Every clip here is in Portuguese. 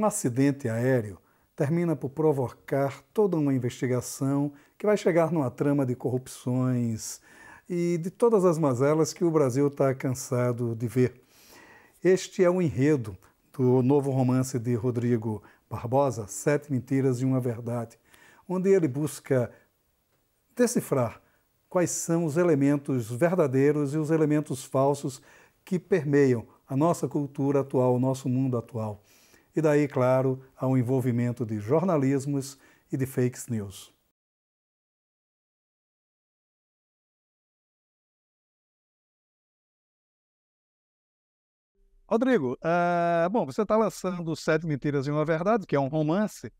Um acidente aéreo termina por provocar toda uma investigação que vai chegar numa trama de corrupções e de todas as mazelas que o Brasil está cansado de ver. Este é o enredo do novo romance de Rodrigo Barbosa, Sete Mentiras e uma Verdade, onde ele busca decifrar quais são os elementos verdadeiros e os elementos falsos que permeiam a nossa cultura atual, o nosso mundo atual. E daí, claro, há um envolvimento de jornalismos e de fake news. Rodrigo, bom, você está lançando Sete Mentiras e uma Verdade, que é um romance,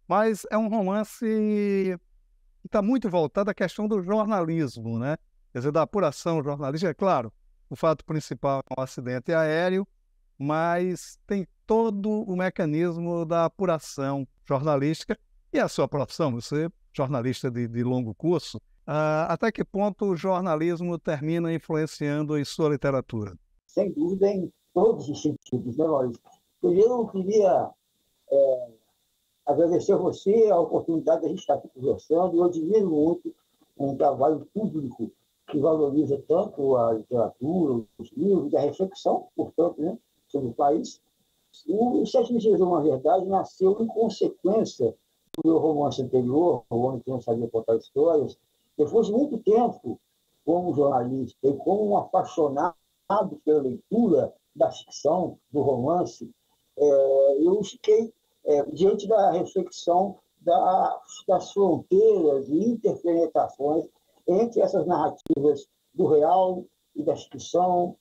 mas é um romance que está muito voltado à questão do jornalismo, né? Quer dizer, da apuração jornalística. É claro, o fato principal é um acidente aéreo, mas tem todo o mecanismo da apuração jornalística e a sua profissão, você, jornalista de longo curso, até que ponto o jornalismo termina influenciando em sua literatura? Sem dúvida, em todos os sentidos, né, Maurício? Eu queria agradecer a você a oportunidade de a gente estar aqui conversando. Eu admiro muito um trabalho público que valoriza tanto a literatura, os livros, a reflexão, portanto, né, sobre o país. O Sete Mentiras e uma Verdade nasceu em consequência do meu romance anterior, O Homem que Não Sabia Contar Histórias. Depois de muito tempo, como jornalista e como um apaixonado pela leitura da ficção, do romance, eu fiquei diante da reflexão das fronteiras e interpenetrações entre essas narrativas do real e da ficção,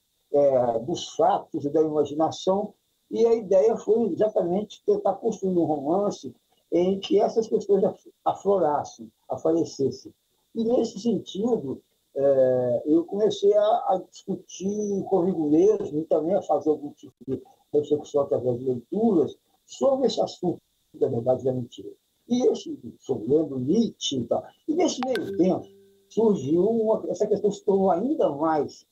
dos fatos e da imaginação, e a ideia foi exatamente tentar construir um romance em que essas questões aflorassem, aparecessem. E, nesse sentido, eu comecei a discutir comigo mesmo e também a fazer algum tipo de reflexão através de leituras sobre esse assunto da verdade e da mentira. E lendo Nietzsche e tal. E nesse meio tempo, surgiu essa questão se tornou ainda mais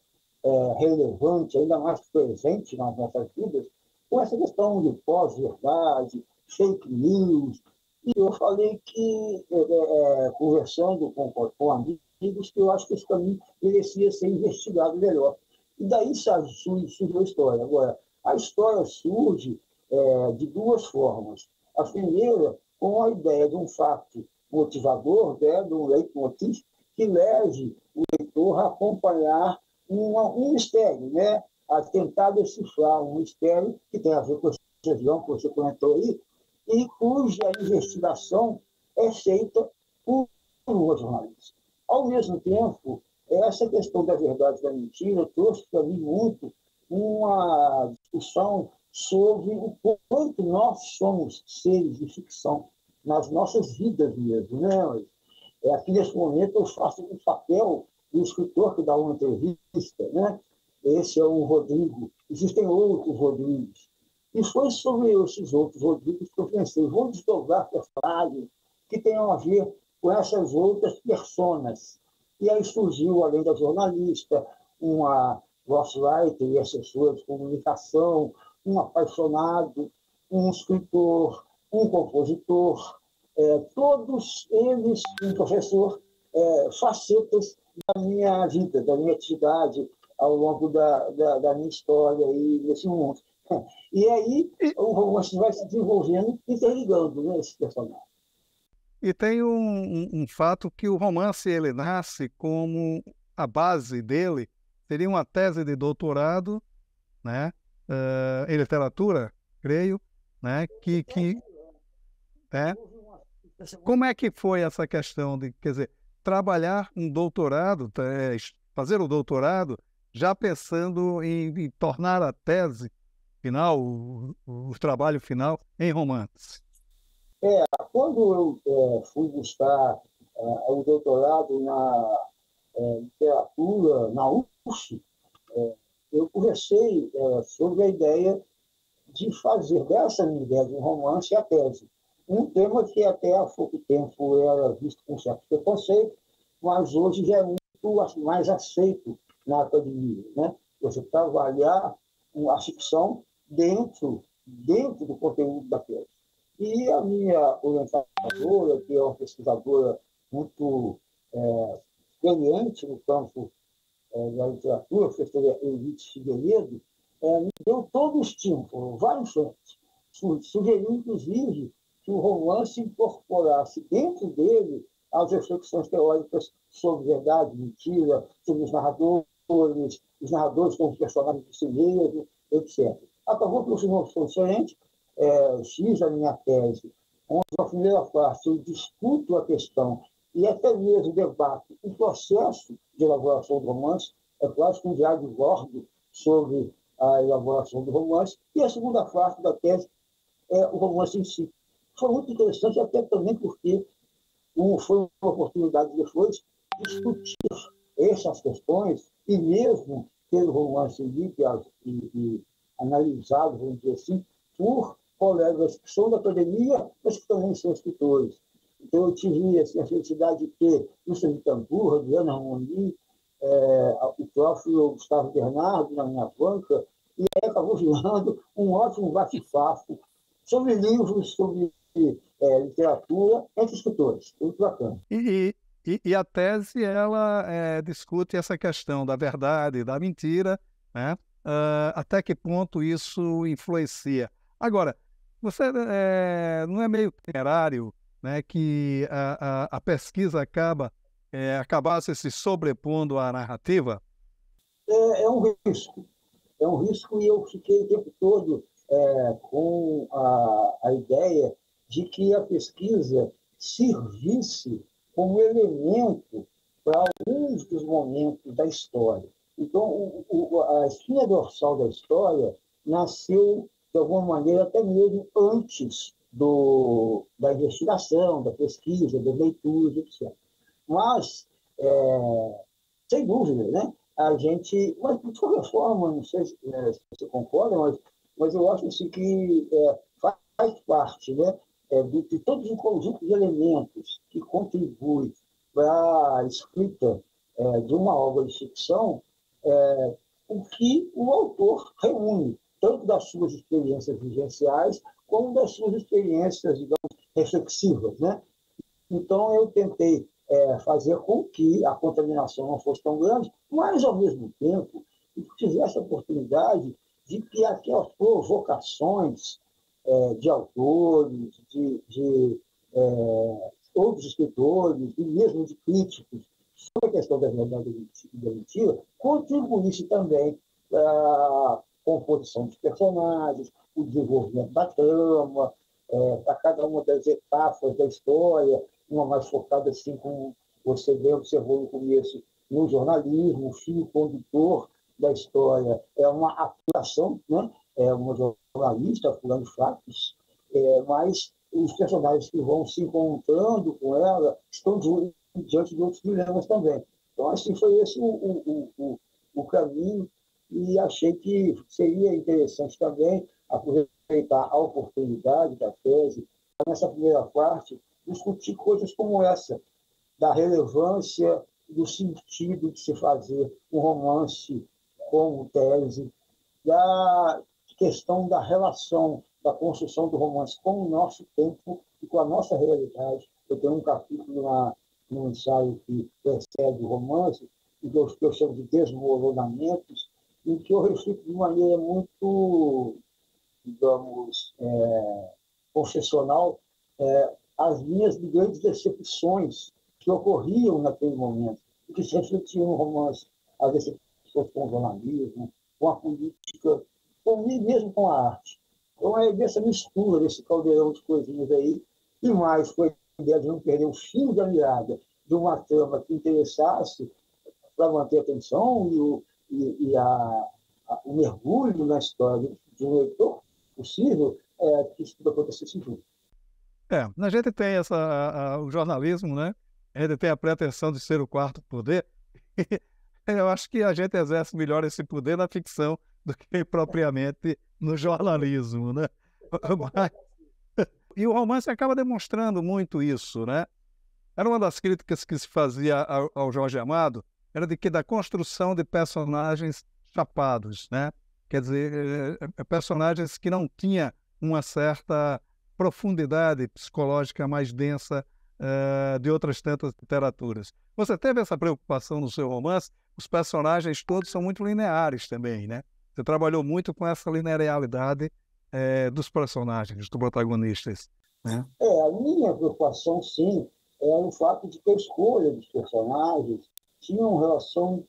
relevante, ainda mais presente nas nossas vidas, com essa questão de pós-verdade, fake news. E eu falei que, conversando com amigos, que eu acho que esse caminho merecia ser investigado melhor. E daí surgiu a história. Agora, a história surge de duas formas. A primeira, com a ideia de um fato motivador, né, de um leitmotiv, que leve o leitor a acompanhar um mistério, né, a tentar decifrar um mistério que tem a ver com esse região que você comentou aí, e cuja investigação é feita por uma jornalista. Ao mesmo tempo, essa questão da verdade e da mentira trouxe para mim muito uma discussão sobre o quanto nós somos seres de ficção nas nossas vidas mesmo, né? Aqui nesse momento eu faço um papel do escritor que dá uma entrevista, né? Esse é o Rodrigo. Existem outros Rodrigos. E foi sobre esses outros Rodrigos que eu pensei, vou desdobrar personagens que tenham a ver com essas outras personas. E aí surgiu, além da jornalista, uma ghostwriter e assessora de comunicação, um apaixonado, um escritor, um compositor, todos eles, um professor, facetas da minha vida, da minha atividade ao longo da minha história aí nesse mundo. E aí o romance vai se desenvolvendo, interligando, né, esse personagem. E tem um fato que o romance ele nasce como a base dele seria uma tese de doutorado, né, em literatura, creio, né, né, como é que foi essa questão de, quer dizer, trabalhar um doutorado, fazer o doutorado, já pensando em tornar a tese final, o trabalho final, em romance? Quando eu fui buscar o doutorado na literatura, na UF, eu conversei sobre a ideia de fazer dessa minha ideia de um romance a tese. Um tema que até há pouco tempo era visto com certo preconceito, mas hoje já é muito mais aceito na academia, né? Você trabalhar a ficção dentro dentro do conteúdo da tese. E a minha orientadora, que é uma pesquisadora muito experiente no campo da literatura, a professora Euridice Figueiredo, me deu todo o estímulo, vai em frente. Sugeriu, inclusive, que o romance incorporasse dentro dele as reflexões teóricas sobre verdade, mentira, sobre os narradores como personagens de si mesmo, etc. Acabou que o final foi diferente, fiz a minha tese, onde na primeira parte eu discuto a questão e até mesmo debato o processo de elaboração do romance, é quase que um diário de bordo sobre a elaboração do romance, e a segunda parte da tese é o romance em si. Foi muito interessante, até também porque foi uma oportunidade depois de discutir essas questões, e mesmo pelo romance lido e analisado, vamos dizer assim, por colegas que são da academia, mas que também são escritores. Então, eu tive assim, a felicidade de ter Wilson Bittencourt, Diana Ramoni, o próprio Gustavo Bernardo na minha banca, e aí acabou virando um ótimo bate-papo sobre livros, sobre literatura, entre escritores. Muito bacana. E a tese, ela discute essa questão da verdade, da mentira, né? Até que ponto isso influencia. Agora, você não é meio temerário, né, que a pesquisa acabasse se sobrepondo à narrativa? Um risco. É um risco, e eu fiquei o tempo todo com a ideia de que a pesquisa servisse como elemento para alguns dos momentos da história. Então, a espinha dorsal da história nasceu, de alguma maneira, até mesmo antes da investigação, da pesquisa, das leituras, etc. Mas, sem dúvida, né? A gente, mas de qualquer forma, não sei se você concorda, mas eu acho assim, que faz parte, né, de todos os conjuntos de elementos que contribuem para a escrita de uma obra de ficção, o que o autor reúne, tanto das suas experiências vivenciais, como das suas experiências, digamos, reflexivas, né? Então, eu tentei fazer com que a contaminação não fosse tão grande, mas, ao mesmo tempo, que tivesse a oportunidade de que aquelas provocações de autores, de outros escritores, e mesmo de críticos, sobre a questão da verdade e da mentira, contribuísse também para a composição dos personagens, o desenvolvimento da trama, para cada uma das etapas da história, uma mais focada, assim, como você bem observou no começo, no jornalismo, o fio condutor da história é uma apuração, né? É uma jornalista apurando fatos, mas os personagens que vão se encontrando com ela estão diante de outros dilemas também. Então, assim, foi esse o caminho, e achei que seria interessante também aproveitar a oportunidade da tese, nessa primeira parte, discutir coisas como essa, da relevância, do sentido de se fazer um romance como tese, da questão da relação da construção do romance com o nosso tempo e com a nossa realidade. Eu tenho um capítulo no ensaio que precede o romance, que eu chamo de desmoronamentos, em que eu reflito de maneira muito, digamos, confessional, as minhas grandes decepções que ocorriam naquele momento, e que se refletiam no romance, as decepções com o jornalismo, com a política, mesmo com a arte. Então, é dessa mistura, desse caldeirão de coisinhas aí, e mais foi a ideia de não perder o fio da mirada de uma trama que interessasse para manter a atenção e o mergulho na história de um leitor possível, que isso tudo acontecesse junto. A gente tem o jornalismo, né? A gente tem a pretensão de ser o quarto poder. Eu acho que a gente exerce melhor esse poder na ficção do que propriamente no jornalismo, né? E o romance acaba demonstrando muito isso, né? Era uma das críticas que se fazia ao Jorge Amado, era de que da construção de personagens chapados, né? quer dizer, personagens que não tinham uma certa profundidade psicológica mais densa de outras tantas literaturas. Você teve essa preocupação no seu romance? Os personagens todos são muito lineares também, né? Você trabalhou muito com essa linearidade dos personagens, dos protagonistas, né? A minha preocupação, sim, é o fato de que a escolha dos personagens tinha uma relação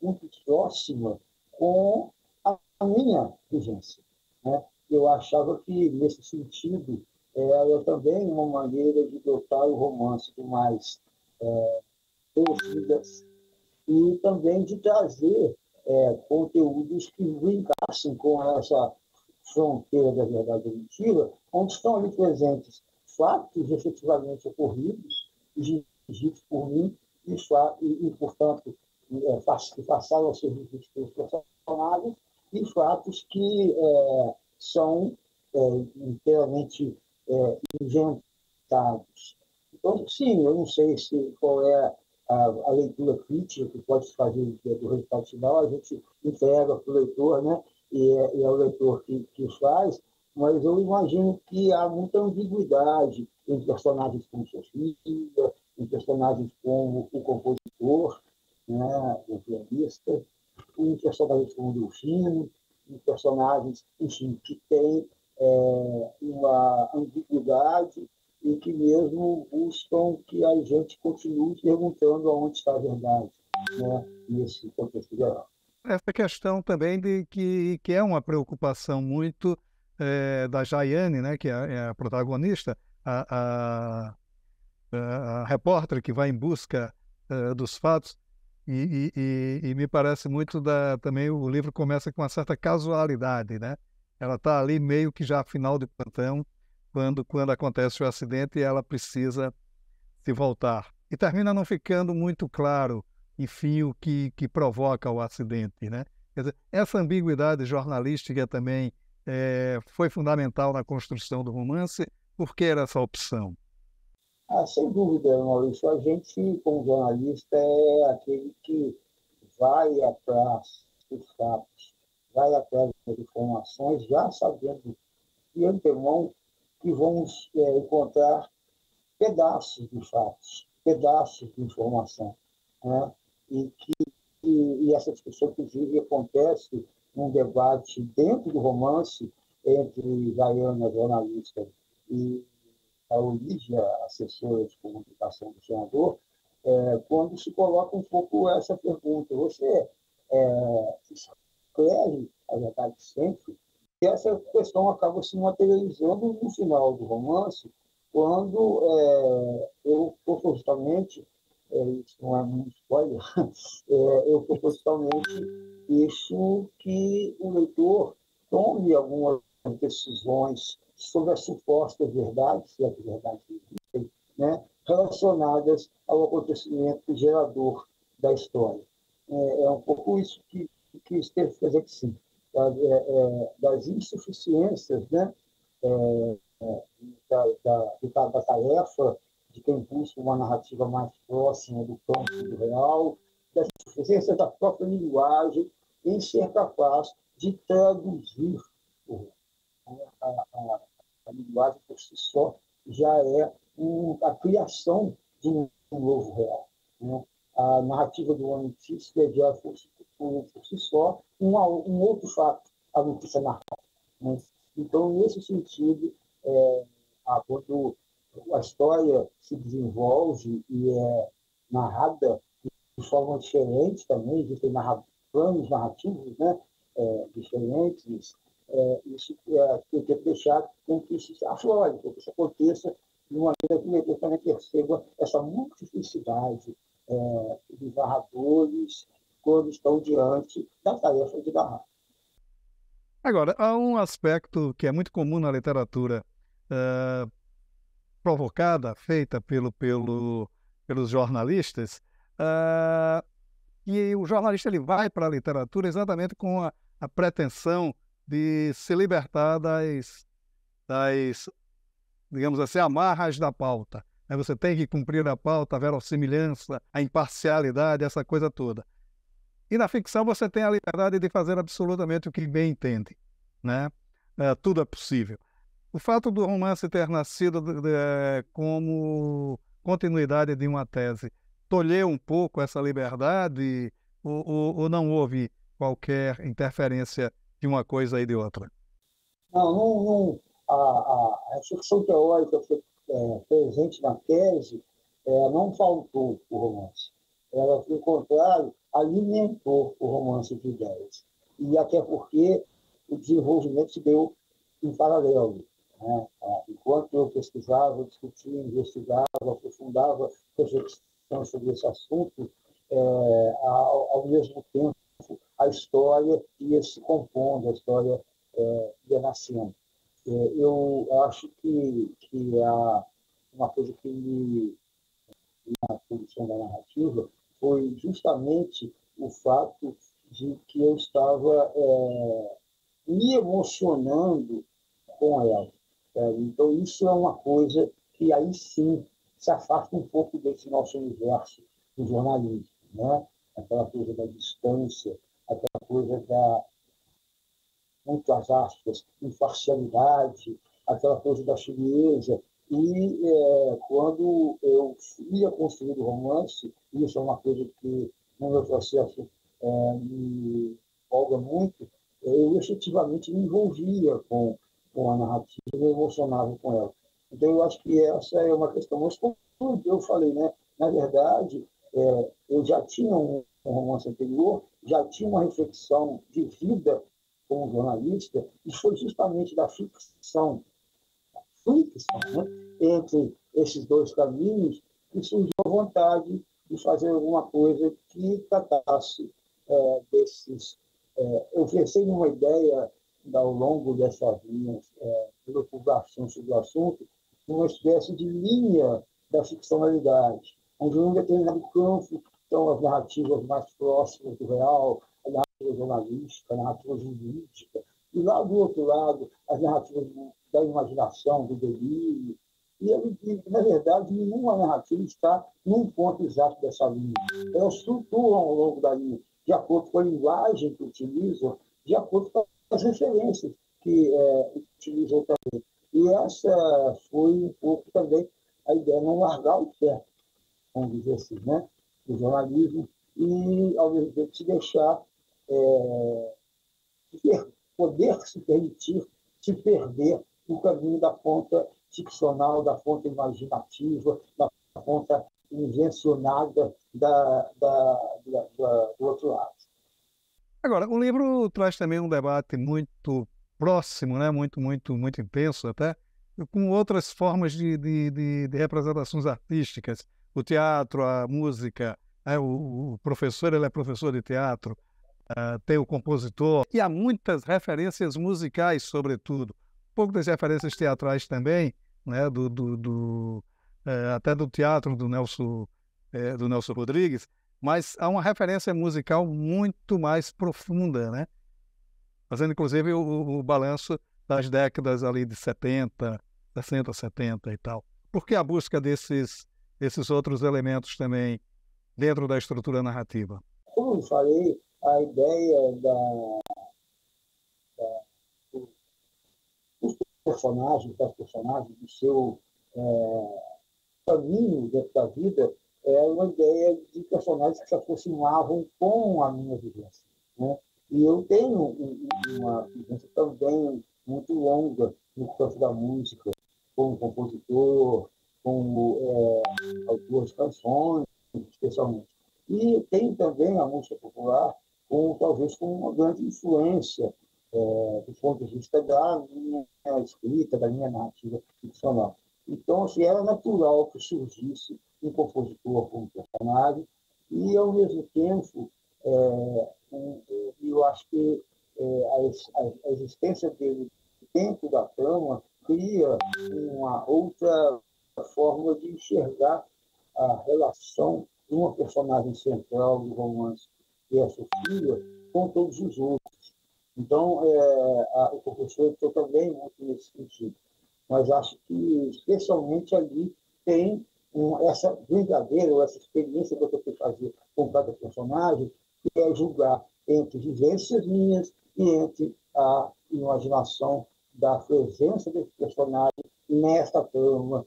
muito próxima com a minha vivência, né? Eu achava que, nesse sentido, era também uma maneira de dotar o romance de mais torcidas e também de trazer conteúdos que brincassem com essa fronteira da verdade e da mentira, onde estão ali presentes fatos efetivamente ocorridos, dirigidos por mim, e portanto, que passaram a ser vividos pelos personagens, e fatos que são inteiramente inventados. Então, sim, eu não sei qual é a leitura crítica que pode se fazer do resultado final, a gente entrega para o leitor, né? E é o leitor que faz, mas eu imagino que há muita ambiguidade em personagens como Sofia, em personagens como o compositor, né, o pianista, em personagens como o Delfino, em personagens, enfim, que têm uma ambiguidade e que mesmo buscam que a gente continue perguntando aonde está a verdade, né, nesse contexto geral. Essa questão também que é uma preocupação muito da Jaiane, né, que é a protagonista, a, a repórter que vai em busca dos fatos, e me parece muito também o livro começa com uma certa casualidade, né? Ela está ali meio que já final de plantão, quando acontece o acidente e ela precisa se voltar. E termina não ficando muito claro, enfim, o que provoca o acidente, né? Quer dizer, essa ambiguidade jornalística também foi fundamental na construção do romance. Por que era essa opção? Sem dúvida, Maurício, a gente, como jornalista, é aquele que vai atrás dos fatos, vai atrás das informações, já sabendo de antemão que vamos encontrar pedaços de fatos, pedaços de informação, né? E essa discussão, inclusive, acontece num debate dentro do romance entre Diana, jornalista, e a Olívia, assessora de comunicação do senador, quando se coloca um pouco essa pergunta: você escreve a verdade sempre? E essa questão acaba se materializando no final do romance, quando eu propositalmente, isso não é um spoiler, eu propositalmente deixo que o leitor tome algumas decisões sobre as supostas verdades, se é que verdades existem, né, relacionadas ao acontecimento gerador da história. É um pouco isso que quis fazer que sim, das insuficiências, né, da tarefa de quem busca uma narrativa mais próxima do campo do real, da insuficiência da própria linguagem em ser capaz de traduzir a linguagem por si só já é a criação de um novo real, né? A narrativa do One Piece já por si só um outro fato, a notícia narrada, né? Então, nesse sentido, quando a história se desenvolve e é narrada de forma diferente também, existem planos narrativos, né, diferentes, isso tem que deixar com que isso se aflore, com que isso aconteça de uma maneira que o leitor também perceba essa multiplicidade dos narradores quando estão diante da tarefa de narrar. Agora, há um aspecto que é muito comum na literatura provocada, feita pelos jornalistas, e o jornalista ele vai para a literatura exatamente com a pretensão de se libertar das, digamos assim, amarras da pauta. Aí você tem que cumprir a pauta, a verossimilhança, a imparcialidade, essa coisa toda. E na ficção você tem a liberdade de fazer absolutamente o que bem entende, né? Tudo é possível. O fato do romance ter nascido como continuidade de uma tese tolheu um pouco essa liberdade ou não houve qualquer interferência de uma coisa e de outra? Não, a reflexão teórica presente na tese não faltou o romance. Ela, pelo contrário, alimentou o romance de ideias. E até porque o desenvolvimento se deu em paralelo. Né? Enquanto eu pesquisava, discutia, investigava, aprofundava reflexão sobre esse assunto, ao mesmo tempo a história ia se compondo, a história ia nascendo. Eu acho que uma coisa que me na produção da narrativa foi justamente o fato de que eu estava me emocionando com ela. Então, isso é uma coisa que aí sim se afasta um pouco desse nosso universo do jornalismo, né? Aquela coisa da distância, aquela coisa da, muitas aspas, imparcialidade, aquela coisa da frieza. E quando eu ia construir o romance, isso é uma coisa que no meu processo me empolga muito, eu efetivamente me envolvia com a narrativa, me emocionava com ela. Então, eu acho que essa é uma questão. Mas, como eu falei, né, na verdade, eu já tinha um romance anterior, já tinha uma reflexão de vida como jornalista, e foi justamente da ficção, né, entre esses dois caminhos que surgiu a vontade de fazer alguma coisa que tratasse desses. Eu pensei numa ideia ao longo dessas minhas preocupações sobre o assunto, uma espécie de linha da ficcionalidade, onde um determinado campo são as narrativas mais próximas do real, a narrativa jornalística, a narrativa jurídica, e lá do outro lado, as narrativas da imaginação, do delírio. E, na verdade, nenhuma narrativa está num ponto exato dessa linha. Elas flutuam ao longo da linha, de acordo com a linguagem que utilizam, de acordo com as referências que utilizam também. E essa foi um pouco também a ideia, não largar o pé, vamos dizer assim, né, do jornalismo, e, ao mesmo tempo, se deixar poder se permitir se perder no caminho da ponta ficcional, da ponta imaginativa, da ponta invencionada do outro lado. Agora, o livro traz também um debate muito próximo, né? Muito intenso até, com outras formas de representações artísticas. O teatro, a música, o professor, ele é professor de teatro, tem o compositor, e há muitas referências musicais, sobretudo. Um pouco das referências teatrais também, né? Até do teatro do Nelson Rodrigues, mas há uma referência musical muito mais profunda, né? Fazendo inclusive o balanço das décadas ali de 70, 60, 70 e tal. Por que a busca desses outros elementos também dentro da estrutura narrativa? Como eu falei, a ideia dos personagens, do seu caminho dentro da vida, é uma ideia de personagens que se aproximavam com a minha vivência. Né? E eu tenho uma vivência também muito longa no campo da música, como compositor, como autor de canções, especialmente. E tenho também a música popular, talvez com uma grande influência do ponto de vista da minha escrita, da minha narrativa ficcional. Então, assim, era natural que surgisse um compositor como personagem e, ao mesmo tempo, eu acho que a existência dele dentro da trama cria uma outra forma de enxergar a relação de uma personagem central do romance, que é a Sofia, com todos os outros. Então, o professor entrou também muito nesse sentido. Mas acho que, especialmente ali, tem essa brincadeira, ou essa experiência que eu tentei fazer com cada personagem, que é julgar entre vivências minhas e entre a imaginação da presença desse personagem nesta trama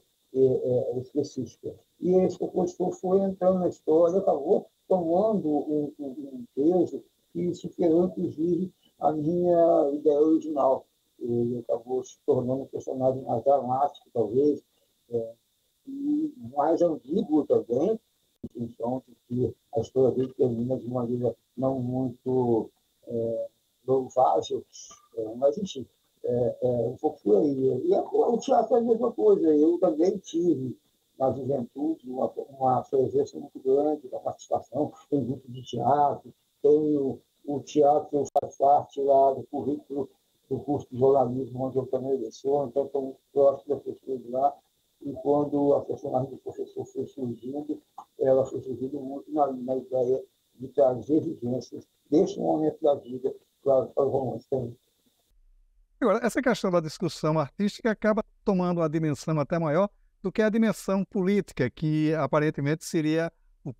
específica. E esse compositor foi entrando na história, acabou tomando um peso que superou, inclusive, a minha ideia original. Ele acabou se tornando um personagem mais dramático, talvez, e mais ambíguo também, em função de que a história dele termina de uma maneira não muito louvável, mas, enfim, um pouco por aí. E o teatro é a mesma coisa. Eu também tive, na juventude, uma presença muito grande da participação em grupo de teatro. Tenho o teatro faz parte lá do currículo do curso de jornalismo, onde eu também leciono, então estou muito próximo da pessoa de lá. E quando a personagem do professor foi surgindo, ela foi surgindo muito na ideia de trazer vivências desse momento da vida para o romance também. Agora, essa questão da discussão artística acaba tomando uma dimensão até maior do que a dimensão política, que aparentemente seria o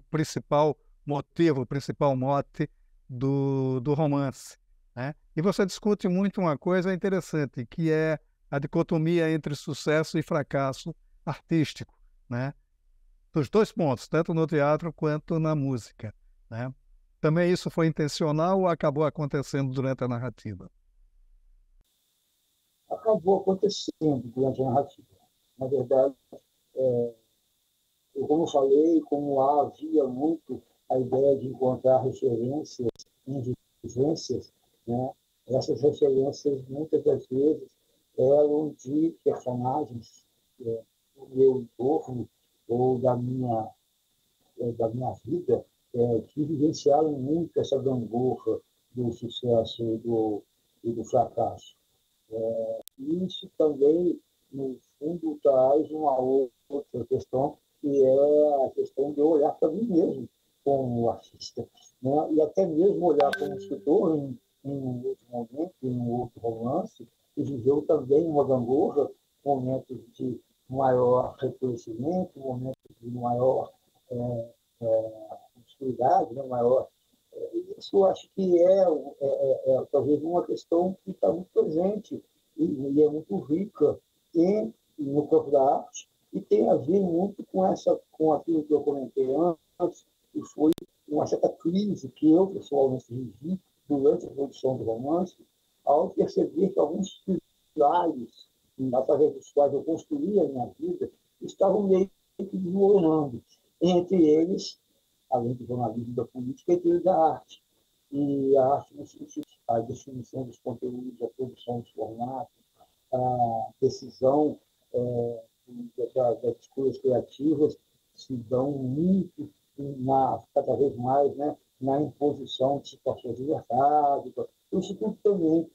principal motivo, o principal mote do romance, né? E você discute muito uma coisa interessante, que é a dicotomia entre sucesso e fracasso artístico, né? Dos dois pontos, tanto no teatro quanto na música, né? Também isso foi intencional ou acabou acontecendo durante a narrativa? Acabou acontecendo durante a narrativa. Na verdade, como falei, como havia muito a ideia de encontrar referências em vivências, né? Essas referências, muitas das vezes, eram de personagens do meu entorno ou da minha vida, que vivenciaram muito essa gangorra do sucesso e do fracasso. Isso também, no fundo, traz uma outra questão, que é a questão de eu olhar para mim mesmo como artista, né? E até mesmo olhar como escritor em um outro momento, em um outro romance, que viveu também uma gangorra, momentos de maior reconhecimento, momentos de maior obscuridade, né? Maior. Isso eu acho que talvez uma questão que está muito presente e é muito rica no campo da arte, e tem a ver muito com aquilo que eu comentei antes, que foi uma certa crise que eu pessoalmente vivi durante a produção do romance, ao perceber que alguns pilares, através dos quais eu construía a minha vida, estavam meio que desmoronando. Entre eles, além do jornalismo, da política, e da arte. E a arte no sentido da definição dos conteúdos, a produção dos formatos, a decisão das escolhas criativas se dão muito cada vez mais, né, na imposição de situações de verdade. Isso tudo também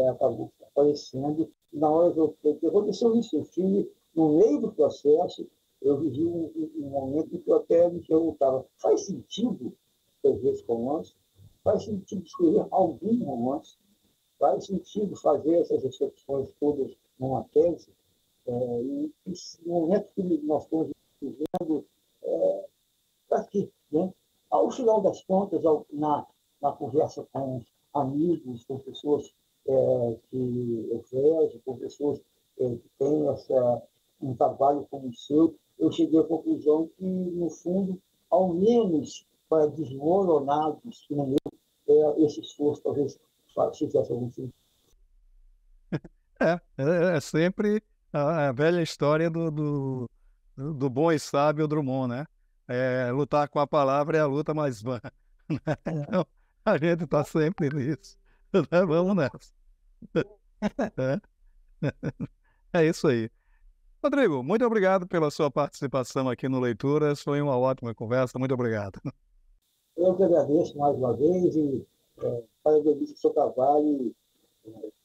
acabou aparecendo. Na hora que aconteceu isso, eu tive, no meio do processo, eu vivi um momento em que eu até me perguntava, faz sentido escrever esse romance? Faz sentido escrever algum romance? Faz sentido fazer essas reflexões todas numa tese? E esse momento que nós estamos vivendo está aqui, né? Ao final das contas, na conversa com amigos, com pessoas que eu vejo, com pessoas que têm um trabalho como o seu, eu cheguei à conclusão que, no fundo, ao menos para desmoronados, como esse esforço talvez fizesse algum sentido. É sempre a velha história do bom e sábio Drummond, né? Lutar com a palavra é a luta mais vã. Então, a gente está sempre nisso. Né? Vamos nessa. É isso aí. Rodrigo, muito obrigado pela sua participação aqui no Leituras. Foi uma ótima conversa. Muito obrigado. Eu que agradeço mais uma vez e parabenizo o seu trabalho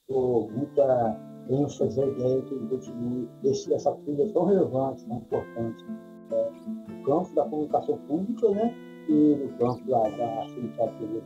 com muita ênfase a ideia que continue essa trilha tão relevante, tão importante, no campo da comunicação pública, né, e no campo da arte literatura.